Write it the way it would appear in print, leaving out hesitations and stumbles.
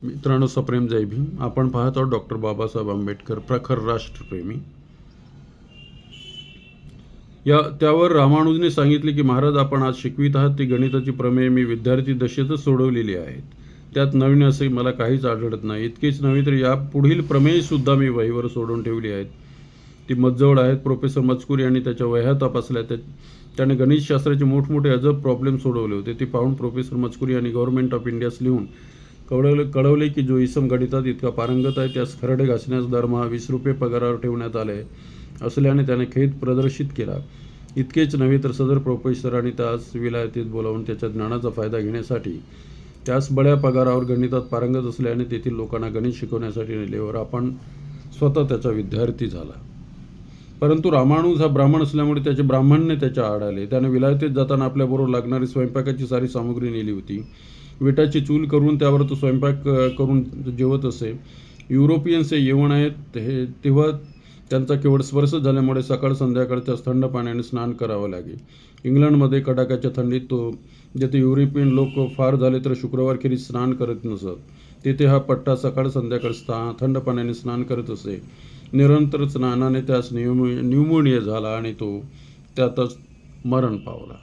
मित्रांनो, सप्रेम जय भीम. आपण पाहत आहोत डॉक्टर बाबासाहेब आंबेडकर, प्रखर राष्ट्रप्रेमी. त्यावर रामानुजने सांगितले की महाराज, आपण आज शिकवित आहात ती गणिताची प्रमेय मी विद्यार्थी दशेतच सोडवलेली आहेत. त्यात नवीन असे मला काहीच आढळत नाही. इतकेच नव्हे तर या पुढील प्रमेयसुद्धा मी वहीवर सोडून ठेवली आहेत. ती मजजवळ आहेत. प्रोफेसर मजकुरी यांनी त्याच्या वह्या तपासल्या. त्याने गणितशास्त्राचे मोठमोठे अजब प्रॉब्लेम सोडवले होते. ते पाहून प्रोफेसर मजकुरी यांनी गव्हर्नमेंट ऑफ इंडियास लिहून कळवले की जो इसम गणितात इतका पारंगत आहे त्यास खरडे घासण्यास दरमहा 20 रुपये पगारावर ठेवण्यात आले असल्याने त्याने खेद प्रदर्शित केला. इतकेच नव्हे तर सदर प्रोफेसरांनी त्यास विलायतीत बोलावून त्याच्या ज्ञानाचा फायदा घेण्यासाठी त्यास बड्या पगारावर गणितात पारंगत असल्याने तेथील लोकांना गणित शिकवण्यासाठी नेलेवर आपण स्वतः त्याचा विद्यार्थी झाला. परंतु रामानुज हा ब्राह्मण असल्यामुळे त्याचे ब्राह्मणने त्याच्या आड आले. त्याने विलायतीत जाताना आपल्याबरोबर लागणारी स्वयंपाकाची सारी सामुग्री नेली होती. विटाची चूल करून त्यावर तो स्वयंपाक करून जेवत असे. युरोपियन्स हे येवण आहेत तेव्हा त्यांचा केवळ स्पर्श झाल्यामुळे सकाळ संध्याकाळ त्यास थंड पाण्याने स्नान करावं लागे. इंग्लंडमध्ये कडाक्याच्या थंडीत जेथे युरोपियन लोक फार झाले तर शुक्रवारखेरीज स्नान करत नसत, तेथे हा पट्टा सकाळ संध्याकाळ थंड पाण्याने स्नान करत असे. निरंतर स्नानाने त्यास न्यूमोनिया झाला आणि तो त्यातच मरण पावला.